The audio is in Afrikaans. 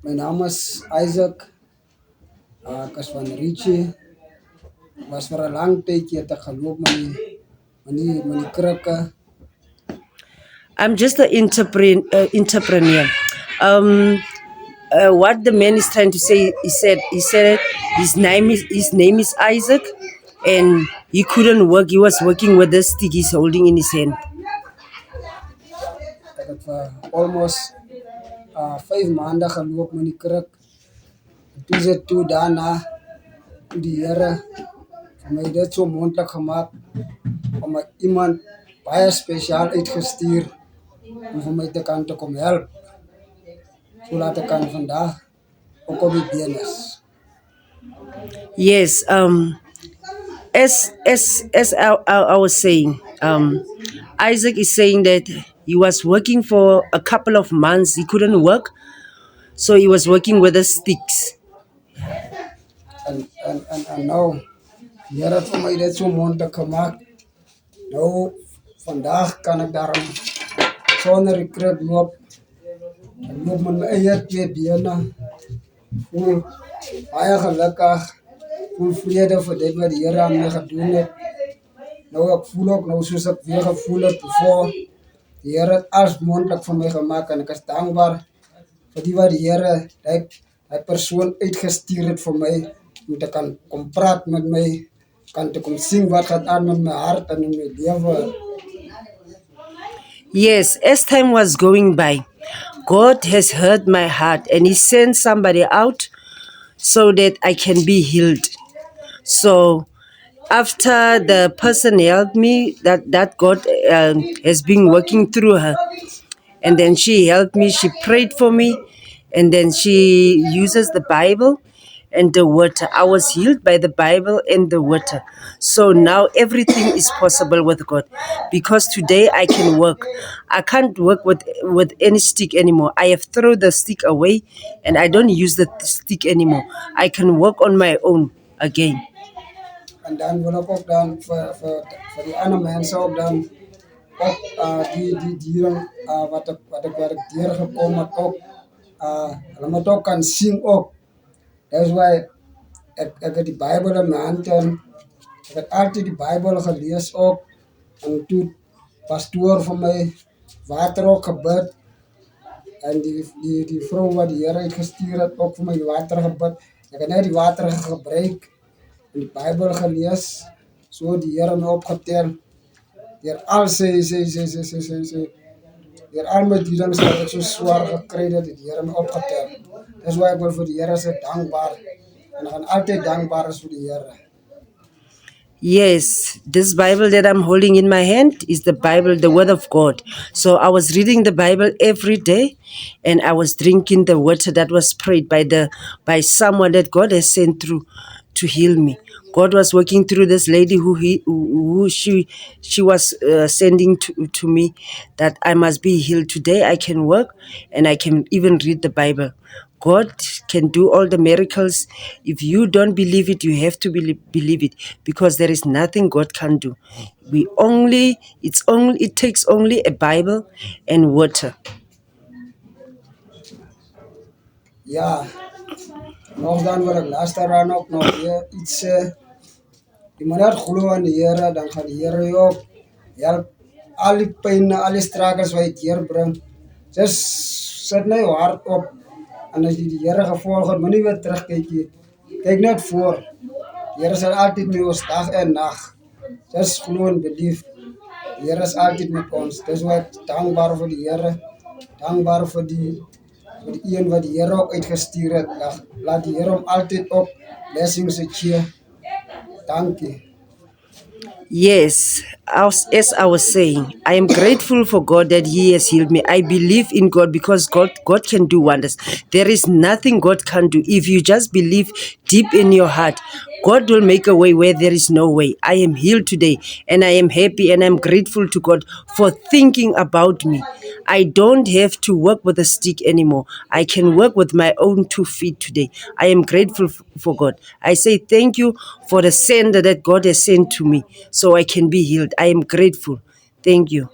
Mijn naam is Isaac. Ik was van Richie. Was voor een lang tijdje te geloof met die krukken. I'm just an entrepreneur. What the man is trying to say, he said his name is Isaac, and he couldn't work. He was working with the stick he's holding in his hand. Ik heb almost 5 maanden gelopen met die kruk. Toen ze toe daarna, toe die Here voor mij dit zo mondelijk gemaakt om my iemand baie speciaal uitgestuur om voor mij te komen helpen. Zodat ik kan vandaag ook op die been is. Yes. As I was saying, Isaac is saying that he was working for a couple of months. He couldn't work, so he was working with the sticks. En nou, die Here het voor mij dit zo mondelijk gemaakt. Nou, vandaag kan ik daarom zonder die kruk loop. Ik loop met mijn eigen 2 benen. Voel baie gelukkig. Voel vrede voor dit wat die Here aan my gedoen het. Nou, ik voel ook nou soos ek weer gevoel het voor. Die Here het alles mondelijk voor mij gemaakt en ik is dankbaar voor die wat die Here, die persoon uitgestuur het voor mij. Om te kan kom praat met mij. Kan te kom zien wat gaat aan met mijn hart en in mijn leven. Yes, as time was going by, God has heard my heart and He sent somebody out so that I can be healed. So after the person helped me, that God has been working through her. And then she helped me, she prayed for me, and then she uses the Bible and the water. I was healed by the Bible and the water. So now everything is possible with God because today I can work. I can't work with any stick anymore. I have thrown the stick away and I don't use the stick anymore. I can work on my own again. En dan wil ik ook dan voor die andere mensen ook dan ook die dieren wat ik tegengekomen heb ook hulle moet ook kan zien ook. That's why ik heb die Bijbel in mijn hand en ik heb altijd die Bijbel gelezen ook. En toen pastoor van mij water ook gebed. En die vrouw wat die Here uitgestuur het ook voor mij die water gebed. Ik heb net die water gebruikt en die Bijbel gelezen. Zo die Here me opgeteld. Deur al deur al my dienings wat ek so swaar gekry het, die Here my opgetel. Dis why ek wil vir die Here sê dankbaar. En ek gaan altyd dankbaar is vir die Here. Yes, this Bible that I'm holding in my hand is the Bible, the Word of God. So I was reading the Bible every day and I was drinking the water that was prayed by someone that God has sent through to heal me. God was working through this lady who she was sending to me that I must be healed. Today I can work and I can even read the Bible. God can do all the miracles. If you don't believe it, you have to believe it because there is nothing God can do. It takes only a Bible and water. Ja, nog dan wil ik laatst daaraan ook nog weer iets zeggen. Je moet net geloven aan de Here, dan gaat de Here je ook help. Al die pijn, al die struggles wat je het hier brengt. Just zet nou je hart op. En als je die Here gevolg hebt, moet je niet weer terugkijken. Kijk net voor. De Here is altijd met ons dag en nacht. Just gewoon belief. De Here is altijd met ons. Dus wij zijn dankbaar voor de Here. Dankbaar voor die een wat de Here ook uitgestuurd heeft. Laat de Here hem altijd ook blessings geven. Thank you. Yes, as I was saying, I am grateful for God that He has healed me. I believe in God because God can do wonders. There is nothing God can do. If you just believe deep in your heart, God will make a way where there is no way. I am healed today, and I am happy, and I'm grateful to God for thinking about me. I don't have to work with a stick anymore. I can work with my own 2 feet today. I am grateful for God. I say thank you for the sender that God has sent to me so I can be healed. I am grateful. Thank you.